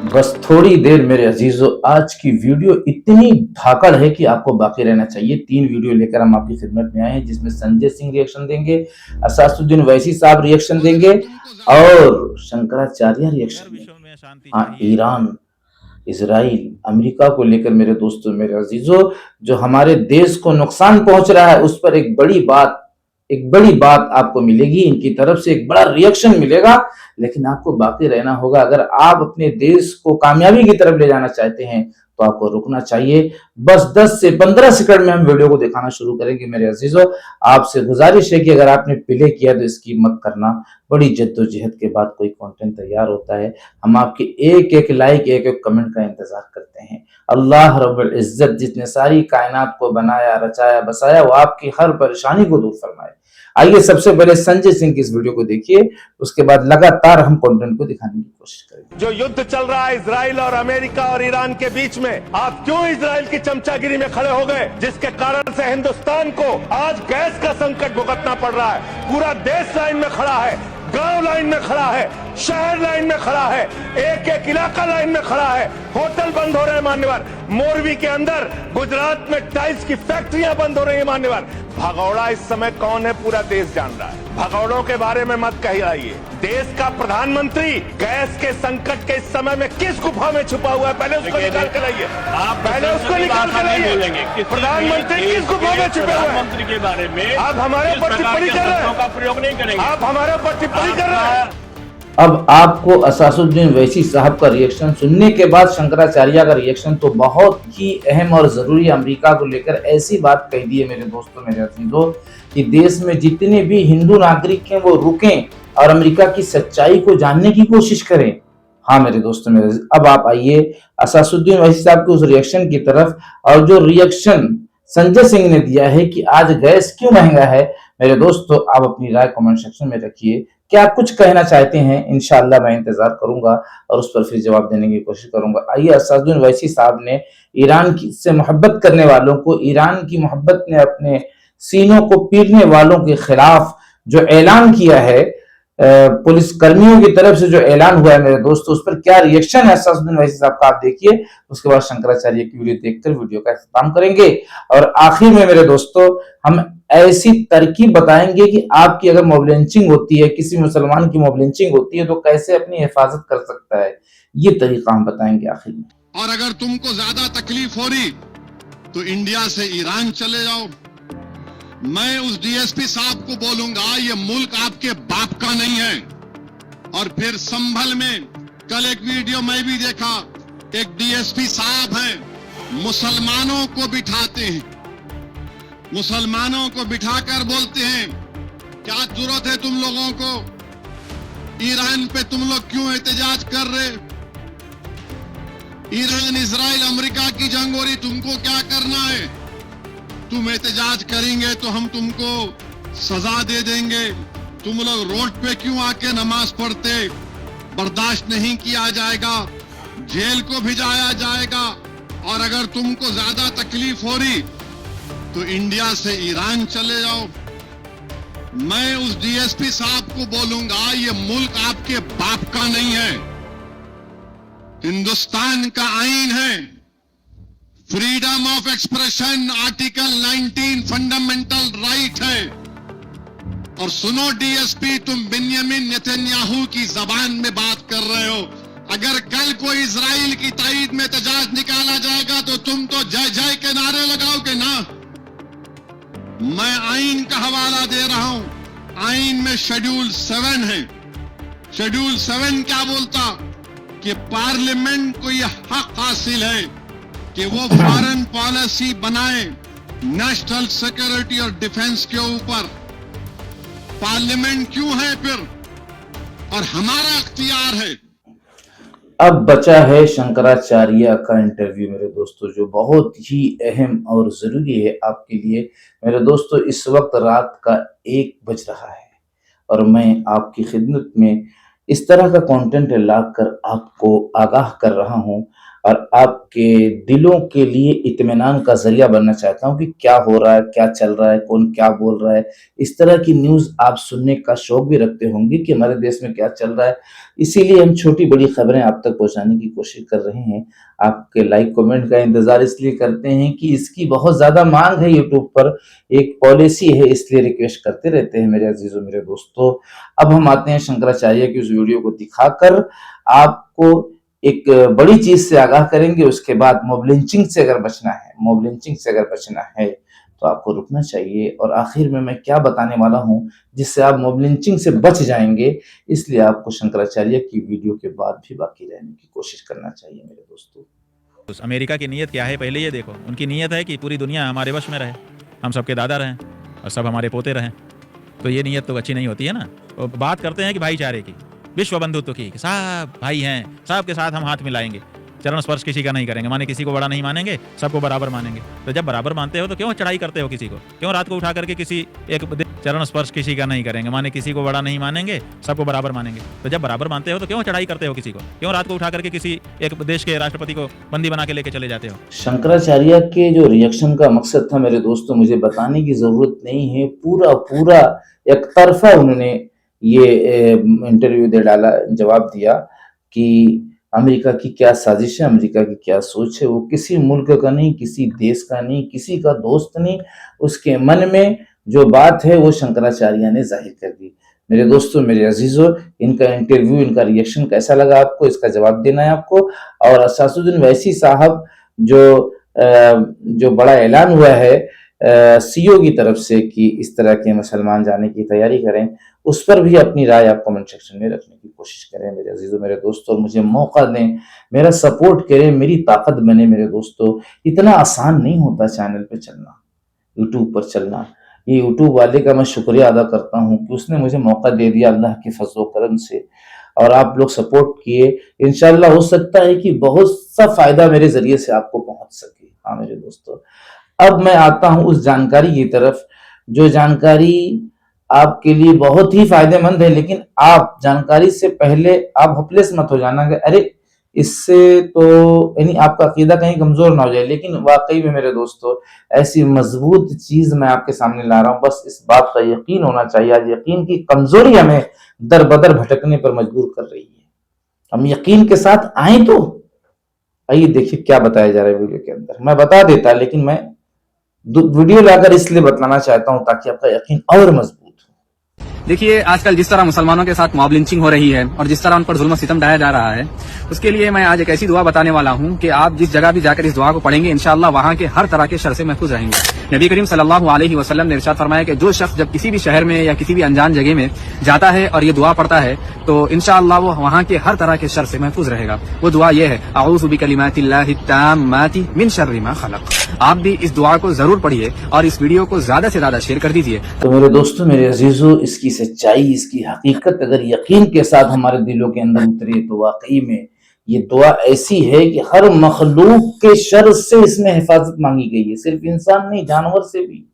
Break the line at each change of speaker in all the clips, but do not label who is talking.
बस थोड़ी देर मेरे अजीजों, आज की वीडियो इतनी धाकड़ है कि आपको बाकी रहना चाहिए। 3 वीडियो लेकर हम आपकी खिदमत में आए हैं, जिसमें संजय सिंह रिएक्शन देंगे, असासुद्दीन वैसी साहब रिएक्शन देंगे और शंकराचार्य रिएक्शन देंगे। हाँ, ईरान, इजराइल, अमेरिका को लेकर मेरे दोस्तों, मेरे अजीजों, जो हमारे देश को नुकसान पहुंच रहा है, उस पर एक बड़ी बात आपको मिलेगी। इनकी तरफ से एक बड़ा रिएक्शन मिलेगा, लेकिन आपको बाकी रहना होगा। अगर आप अपने देश को कामयाबी की तरफ ले जाना चाहते हैं तो आपको रुकना चाहिए। बस 10 से 15 सेकंड में हम वीडियो को दिखाना शुरू करेंगे। मेरे अजीजों, आपसे गुजारिश है कि अगर आपने प्ले किया तो इसकी मत करना। बड़ी जद्दोजहद के बाद कोई कंटेंट तैयार होता है। हम आपके एक एक लाइक, एक एक कमेंट का इंतजार करते हैं। अल्लाह रब्बुल इज्जत जिसने सारी कायनात को बनाया, रचाया, बसाया, वो आपकी हर परेशानी को दूर फरमाए। आइए सबसे पहले संजय सिंह की इस वीडियो को देखिए, उसके बाद लगातार हम कंटेंट को दिखाने की कोशिश करेंगे।
जो युद्ध चल रहा है इजराइल और अमेरिका और ईरान के बीच में, आप क्यों इजराइल की चमचागिरी में खड़े हो गए, जिसके कारण से हिंदुस्तान को आज गैस का संकट भुगतना पड़ रहा है। पूरा देश लाइन में खड़ा है, गांव लाइन में खड़ा है, शहर लाइन में खड़ा है, एक एक इलाका लाइन में खड़ा है। होटल बंद हो रहे हैं मान्यवर। मोरवी के अंदर गुजरात में टाइल्स की फैक्ट्रियां बंद हो रही है मान्यवर। भगौड़ा इस समय कौन है पूरा देश जान रहा है। भगौड़ों के बारे में मत कहिए। देश का प्रधानमंत्री गैस के संकट के इस समय में किस गुफा में छुपा हुआ है, पहले उसको निकाल के लाइए। पहले उसको निकाल के लाइए। प्रधानमंत्री किस गुफा में छुपे हुए हैं
मंत्री के बारे में
आप हमारे ऊपर टिप्पणी कर रहे हैं,
का प्रयोग नहीं करेंगे।
आप हमारे ऊपर टिप्पणी कर रहे हैं।
अब आपको असासुद्दीन वैसी साहब का रिएक्शन सुनने के बाद शंकराचार्य का रिएक्शन तो बहुत ही अहम और जरूरी। अमेरिका को लेकर ऐसी बात कह दी है मेरे दोस्तों, मेरे अजीजों, कि देश में जितने भी हिंदू नागरिक हैं वो रुकें और अमेरिका की सच्चाई को जानने की कोशिश करें। हाँ मेरे दोस्तों, मेरे अब आप आइए असासुद्दीन वैसी साहब के उस रिएक्शन की तरफ, और जो रिएक्शन संजय सिंह ने दिया है कि आज गैस क्यों महंगा है। मेरे दोस्तों, आप अपनी राय कमेंट सेक्शन में रखिए। क्या आप कुछ कहना चाहते हैं? इंशाअल्लाह मैं इंतजार करूंगा और उस पर फिर जवाब देने की कोशिश करूंगा। आइए, असादुद्दीन वैसी साहब ने ईरान की से मोहब्बत करने वालों को, ईरान की मोहब्बत ने अपने सीनों को पीटने वालों के खिलाफ जो ऐलान किया है, पुलिस कर्मियों की तरफ से जो ऐलान हुआ है मेरे दोस्तों, उस पर क्या रिएक्शन है असादुद्दीन वैसी साहब का, आप देखिए। उसके बाद शंकराचार्य की वीडियो देखकर वीडियो का इख्तिताम करेंगे और आखिर में मेरे दोस्तों हम ऐसी तरकीब बताएंगे कि आपकी अगर मॉब लिंचिंग होती है, किसी मुसलमान की मॉब लिंचिंग होती है, तो कैसे अपनी हिफाजत कर सकता है, ये तरीका हम बताएंगे आखिर में।
और अगर तुमको ज्यादा तकलीफ हो रही तो इंडिया से ईरान चले जाओ। मैं उस डीएसपी साहब को बोलूंगा, ये मुल्क आपके बाप का नहीं है। और फिर संभल में कल एक वीडियो मैं भी देखा, एक डीएसपी साहब है, मुसलमानों को बिठाते हैं, मुसलमानों को बिठाकर बोलते हैं क्या जरूरत है तुम लोगों को, ईरान पे तुम लोग क्यों एहतजाज कर रहे, ईरान इजराइल अमेरिका की जंग हो रही, तुमको क्या करना है, तुम एहतजाज करेंगे तो हम तुमको सजा दे देंगे, तुम लोग रोड पे क्यों आके नमाज पढ़ते, बर्दाश्त नहीं किया जाएगा, जेल को भिजाया जाएगा। और अगर तुमको ज्यादा तकलीफ हो रही तो इंडिया से ईरान चले जाओ। मैं उस डीएसपी साहब को बोलूंगा, ये मुल्क आपके बाप का नहीं है, हिंदुस्तान का आईन है, freedom of expression article 19 fundamental right है। और सुनो डीएसपी, तुम बिन्यामिन नेतन्याहू की जबान में बात कर रहे हो। अगर कल कोई इजराइल की ताईद में एहतजाज निकाला जाएगा तो तुम तो जय जय के नारे लगाओगे ना। मैं आईन का हवाला दे रहा हूं, आईन में शेड्यूल 7 है। शेड्यूल 7 क्या बोलता कि पार्लियामेंट को यह हक हासिल है कि वो फॉरेन पॉलिसी बनाए नेशनल सिक्योरिटी और डिफेंस के ऊपर। पार्लियामेंट क्यों है फिर, और हमारा अख्तियार है।
अब बचा है शंकराचार्य का इंटरव्यू मेरे दोस्तों, जो बहुत ही अहम और जरूरी है आपके लिए। मेरे दोस्तों, इस वक्त रात का 1 बज रहा है और मैं आपकी खिदमत में इस तरह का कंटेंट लाकर आपको आगाह कर रहा हूं। और आपके दिलों के लिए इत्मीनान का ज़रिया बनना चाहता हूँ कि क्या हो रहा है, क्या चल रहा है, कौन क्या बोल रहा है। इस तरह की न्यूज़ आप सुनने का शौक भी रखते होंगे कि हमारे देश में क्या चल रहा है। इसीलिए हम छोटी-बड़ी खबरें आप तक पहुँचाने की कोशिश कर रहे हैं। आपके लाइक कमेंट का इंतज़ार इसलिए करते हैं कि इसकी बहुत ज़्यादा माँग है यूट्यूब पर, एक पॉलिसी है इसलिए रिक्वेस्ट करते रहते हैं मेरे अज़ीज़ों, मेरे दोस्तों। अब हम आते हैं शंकराचार्य की उस वीडियो को दिखाकर आपको एक बड़ी चीज़ से आगाह करेंगे। उसके बाद मॉब लिंचिंग से अगर बचना है, मॉब लिंचिंग से अगर बचना है तो आपको रुकना चाहिए। और आखिर में मैं क्या बताने वाला हूँ जिससे आप मॉब लिंचिंग से बच जाएँगे, इसलिए आपको शंकराचार्य की वीडियो के बाद भी बाकी रहने की कोशिश करना चाहिए मेरे दोस्तों।
उस अमेरिका की नीयत क्या है पहले ये देखो। उनकी नीयत है कि पूरी दुनिया हमारे वश में रहे, हम सबके दादा रहें और सब हमारे पोते रहें। तो ये नीयत तो अच्छी नहीं होती है ना। वो बात करते हैं कि भाईचारे की, विश्व बंधुत्व की, कि सब भाई हैं, सब के साथ हम हाथ मिलाएंगे, चरण स्पर्श किसी का नहीं करेंगे, माने किसी को बड़ा नहीं मानेंगे, सबको बराबर मानेंगे। तो जब बराबर मानते हो तो क्यों चढ़ाई करते हो किसी को? क्यों रात को उठा करके किसी एक चरण स्पर्श किसी का नहीं करेंगे, माने किसी को बड़ा नहीं मानेंगे, सबको बराबर मानेंगे। तो जब बराबर मानते हो तो क्यों चढ़ाई करते हो किसी को? क्यों रात को उठा करके किसी एक देश के राष्ट्रपति को बंदी बना के लेके चले जाते हो?
शंकराचार्य के जो रिएक्शन का मकसद था मेरे दोस्तों, मुझे बताने की ज़रूरत नहीं है। पूरा एक तरफ़ा उन्होंने ये इंटरव्यू दे डाला, जवाब दिया कि अमेरिका की क्या साजिश है, अमेरिका की क्या सोच है। वो किसी मुल्क का नहीं, किसी देश का नहीं, किसी का दोस्त नहीं। उसके मन में जो बात है वो शंकराचार्य ने ज़ाहिर कर दी। मेरे दोस्तों, मेरे अज़ीज़ों, इनका इंटरव्यू, इनका रिएक्शन कैसा लगा आपको, इसका जवाब देना है आपको। और असादुद्दीन वैसी साहब जो बड़ा ऐलान हुआ है सीईओ की तरफ से कि इस तरह के मुसलमान जाने की तैयारी करें, उस पर भी अपनी राय आप कमेंट सेक्शन में रखने की कोशिश करें मेरे अजीजों, मेरे दोस्तों। और मुझे मौका दें, मेरा सपोर्ट करें, मेरी ताकत बने मेरे दोस्तों। इतना आसान नहीं होता चैनल पे चलना, यूट्यूब पर चलना। ये यूट्यूब वाले का मैं शुक्रिया अदा करता हूँ कि उसने मुझे मौका दे दिया अल्लाह के फजल करम से, और आप लोग सपोर्ट किए। इंशाल्लाह हो सकता है कि बहुत सा फायदा मेरे जरिए से आपको पहुंच सके। हाँ मेरे दोस्तों, अब मैं आता हूं उस जानकारी की तरफ, जो जानकारी आपके लिए बहुत ही फायदेमंद है। लेकिन आप जानकारी से पहले आप होपलेस मत हो जाना कि अरे इससे तो यानी आपका अकीदा कहीं कमजोर ना हो जाए। लेकिन वाकई में मेरे दोस्तों, ऐसी मजबूत चीज मैं आपके सामने ला रहा हूं, बस इस बात का यकीन होना चाहिए। आज यकीन की कमजोरी हमें दर बदर भटकने पर मजबूर कर रही है। हम यकीन के साथ आए तो आइए देखिए क्या बताया जा रहा है वीडियो के अंदर। मैं बता देता, लेकिन मैं वीडियो लाकर इसलिए बतलाना चाहता हूं ताकि आपका यकीन और मजबूत हो।
देखिए, आजकल जिस तरह मुसलमानों के साथ मॉब लिंचिंग हो रही है और जिस तरह उन पर जुल्म सितम ढाया जा रहा है, उसके लिए मैं आज एक ऐसी दुआ बताने वाला हूं कि आप जिस जगह भी जाकर इस दुआ को पढ़ेंगे, इंशाअल्लाह वहां के हर तरह के शर से महफूज रहेंगे। नबी करीम सल्लल्लाहु अलैहि वसल्लम ने इरशाद फरमाया कि जो शख्स जब किसी भी शहर में या किसी भी अनजान जगह में जाता है और ये दुआ पढ़ता है तो इंशाअल्लाह वो वहां के हर तरह के शर से महफूज रहेगा। वो दुआ ये है, अऊज़ु बिकलिमातिल्लाहि ताम्माति मिन शर्रि मा खलक। आप भी इस दुआ को जरूर पढ़िए और इस वीडियो को ज्यादा से ज्यादा शेयर कर दीजिए।
तो मेरे दोस्तों, मेरे अजीजों, इसकी सच्चाई, इसकी हकीकत अगर यकीन के साथ हमारे दिलों के अंदर उतरे तो वाकई में ये दुआ ऐसी है कि हर मखलूक के शर से इसमें हिफाजत मांगी गई है, सिर्फ इंसान नहीं, जानवर से भी।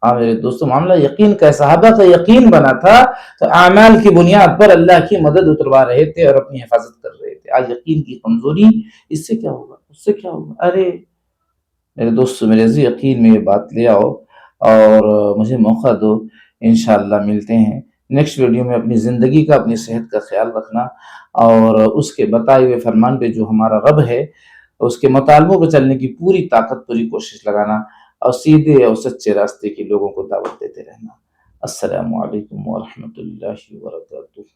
हाँ मेरे दोस्तों, मामला यकीन का, सहाबा का यकीन बना था तो आमाल की बुनियाद पर अल्लाह की मदद उतरवा रहे थे और अपनी हिफाजत कर रहे थे। आज यकीन की कमजोरी, इससे क्या होगा, उससे क्या होगा। अरे मेरे दोस्तों, मेरे यकीन में ये बात ले आओ और मुझे मौका दो। इंशाअल्लाह मिलते हैं नेक्स्ट वीडियो में। अपनी ज़िंदगी का, अपनी सेहत का ख्याल रखना और उसके बताए हुए फरमान पे जो हमारा रब है उसके मुतालबों पर चलने की पूरी ताकत, पूरी कोशिश लगाना और सीधे और सच्चे रास्ते के लोगों को दावत देते रहना। अस्सलामु अलैकुम व रहमतुल्लाहि व बरकातुहू।